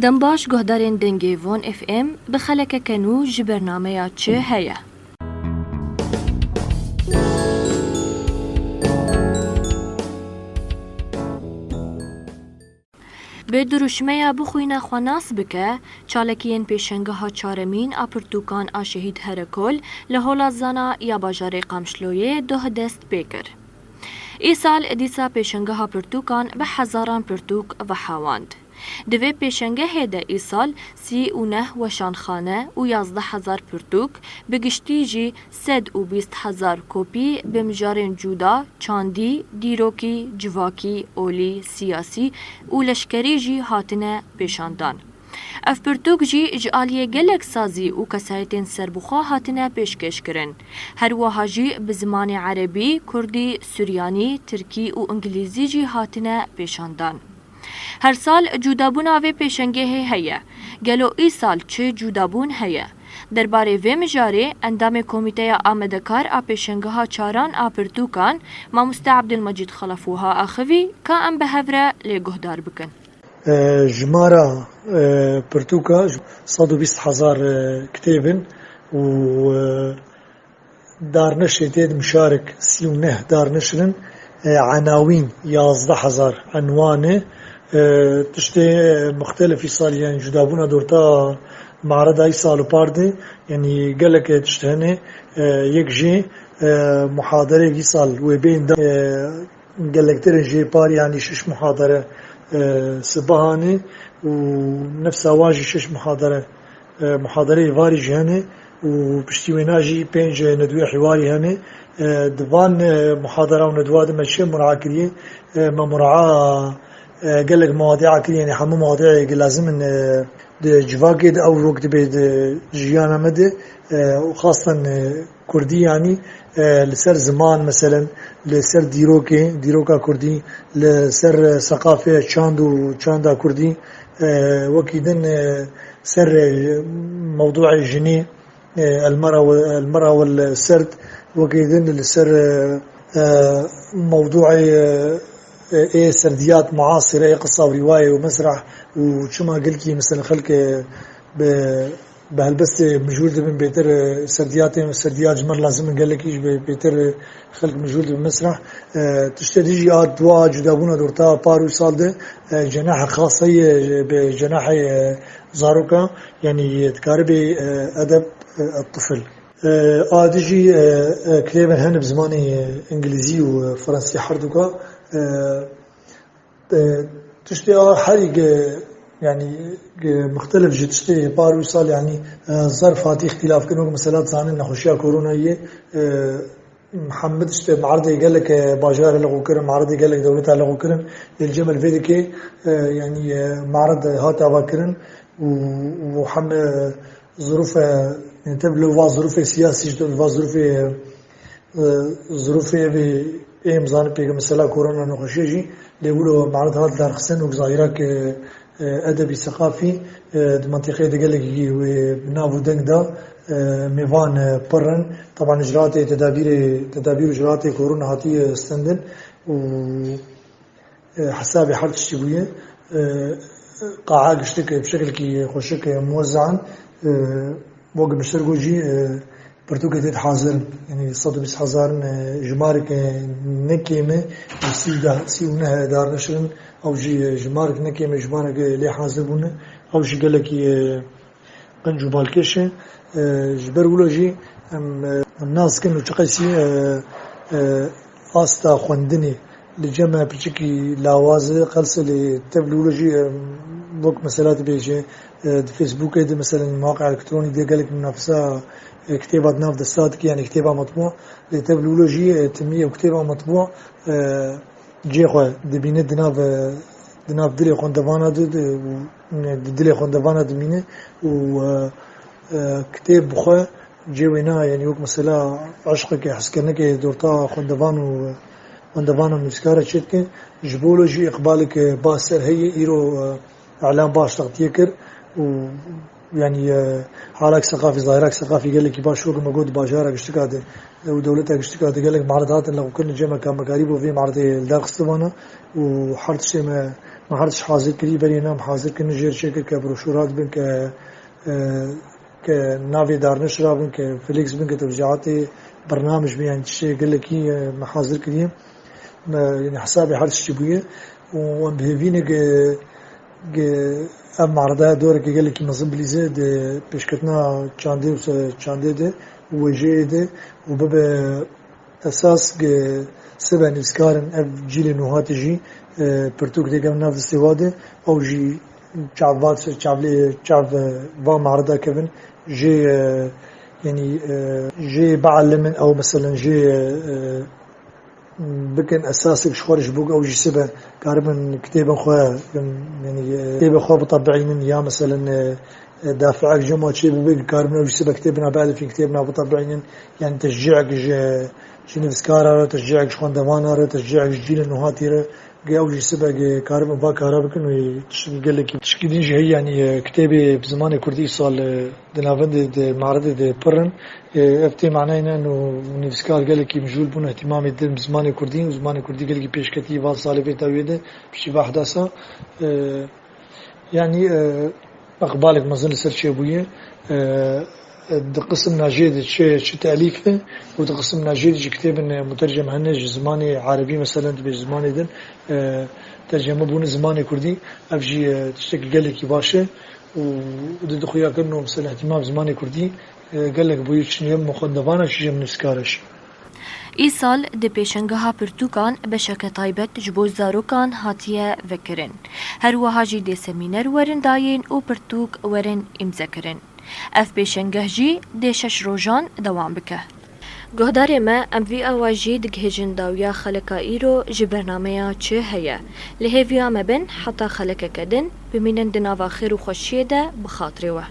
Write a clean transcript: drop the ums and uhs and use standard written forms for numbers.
دنباش گهدارین دنگی وان اف ام بخلک کنو جبرنامه چه هیا. به دروشمه بخوینا خواناس بکه چالکین پیشنگه ها چارمین اپرتوکان آشهید هرکل لحولا زانا یا باجار قمشلویه ده دست بکر. ای سال ادیسا پیشنگه ها پرتوکان به هزاران پرتوک و حواند. دوی پیشنگه هده ای سال 39 وشانخانه و 11,000 پرتوک بگشتی جی 120,000 کپی به مجارین جودا، چاندی، دیروکی، جواکی، اولی، سیاسی و لشکری جی هاتنه پیشاندان. اف پرتوک جی اجعالیه گلک سازی و کسایتین سربخوا هاتنه پیشکش کرن. هر وها جی بزمان عربی، کردی، سوریانی، ترکی و انگلیزی جی هاتنه پیشاندان. هر سال جودابون آوه پیشنگه هیا. گلو ای سال چه جودابون هیا. درباره و مجاره اندام کمیته آمدکار پیشنگه ها چاران پرتوکان ماموستا عبدالمجید خلفوها آخوی که ام به هفره لگهدار بکن. جمارة برتوكا 120,000 كتاب و دار نشر تيد مشارك 39 دار نشر عناوين 11,000 عنوان تشتي مختلف صار يعني جدابونا دورتا معرض اي سال باردي يعني قالك تشتهني يكجي محاضرة اي سال وبين دا قالك ترجي بار يعني شش محاضرة سبهاني ونفس واجي شش محاضرة فاري جهني وبشتويناجي بينج ندوي حواري هني دفان محاضرة وندوات ماشي مراعاة كريه ما مراعاة قال لك مواضيع كريه يعني حمو مواضيع لازم ان جواكد او وقت بيد جيانا مدى وخاصة كردي يعني لسر زمان مثلا لسر ديروكا كردي لسر ثقافة چاندا كردي وكيدن سر موضوع الجني المرأة والسرد وكيدن لسر موضوع ايه سرديات معاصرة ايه قصة ورواية ومسرح وشما قلكي مثلا خلق بهالبس مجهول من بيتر سرديات جمر لازم نقول لك بيتر خلق مجهول بالمسرح تشتري دوا جدابونا دورتا بارو سال ده جناح خاصية بجناح زاروكا يعني تكارب أدب الطفل آدجي كتابا هن بزماني إنجليزي وفرنسي حردوكا تشتري حريق يعني مختلف جد تشتري بارو سال يعني ظرفات اختلاف كانوا مسألات زانين نخشيها كورونا هي محمد اشتري معرضي قال لك باجار لغو كرم معرضي قال لك دولتها لغو كرم الجمل فيديكي يعني معرض هاتا باكرن وحم ظروف يعني تبلو ظروف سياسي جدول ظروف ايه مزان بيجا مسألة كورونا نخشيجي ليقولوا معرض هذا دار خسن وظاهرك أدبي ثقافي المنطقة دي قال لك بنابو دندا ميفان برن طبعا إجراءات تدابير إجراءات كورونا هاتي استندن وحسابي حرت اشتبوية قاعة قشتك بشكل كي خوشك موزعا وقت مشتركو جي برتوكة تيت حاضر يعني 120,000 جمارك نكيمة سيونها دار نشرن أو جي جمارك نكيمة جمارك لي حاضر بونه أو جي قال لك قنجو بالكشة جبرولو جي الناس كانوا تقيسي آستا خوندني لجمع بشكل لاوازة قلصة لتبلولوجي بوك مسألات بيجي فيسبوك دي مثلا مواقع الكتروني دي قال لك من نفسها كتابات ناف دستات يعني كتابة مطبوع لتبلولوجي تمية وكتابة مطبوع جيخوا دبينة دناف دلي خوندفانا دلي خوندفانا دمينة و كتاب بخوا جيوينا يعني وك مثلا عشقك حسكنك دورتا خوندفانا نسكارة شتك جبولوجي إقبالك باسر هي إيرو إعلام باش تغطيكر يعني حالك ثقافي ظاهرك ثقافي قال لك باش شو موجود باشارك اشتكاده ودولتك اشتكاده قال لك معرضات لو كل جمع كان مقاريب وفي معرض الداخل استبانة وحرت شيء ما حرتش حاضر كري برينا حاضر كن جير شكل كبروشورات بن كنافي دار نشرة بن كفليكس بن كتوزيعاتي برنامج يعني شيء قال لك هي محاضر كريم يعني حسابي حرتش شبيه وبهبينك ام معرضه دورك قال لك منظم بليزه بيشكتنا تشاندي ده وجي ده وبابا اساس سبع نسكارن اف جيل نوهات جي برتوك دي قام نفس استواده او جي شعب با معرضه كيفن جي يعني جي بعلمن او مثلا جي بكن اساسي بشخورش بوق او جسبه كاربن كتابا خويا يعني كتابا خويا بطبعين يا مثلا دافعك جمعة شيء بوق كاربن او جسبه كتابنا بعد في كتابنا بطبعين يعني تشجيعك جنفس كارا تشجيعك شخوان دوانا تشجيعك جيل النهاتي او جسبه كاربن با كاربن ويقول لك تشكيلين هي يعني كتابي بزمان كردي صال دنافند معرض برن افتي معناه انه نفسكار قال لك مجول بون اهتمام الدين بزمان كردي وزمان كردي قال لك بيشكتي فال صالح في تاويده بشي بحدثه يعني اقبالك مازال سر ابويه قسم ناجيد شيء تاليفه وقسم ناجيد كتاب مترجم هنج زماني عربي مثلا بزماني دن ترجمه بون زماني كردي افجي تشتكي قال لك باشه ودد خويا كانه مثلا اهتمام زماني كردي قال لك بوي شنو مخدبانه شي من سكارش ایسال د پیشنگها پرتوکان بشک تایبت جبو زاروکان هاتیه وکرن. هر وها جی د سمینر ورن داین او پرتوک ورن امزکرن. اف پیشنگه جی د شش روزان دوام بکه. گهدار ما ام وی آواجی دگهجن داویا خلقا ایرو جی برنامه چه هیا. لهویا مبن حتی خلقا کدن بمینن دناوا خیر و خوشیه ده بخاطره و.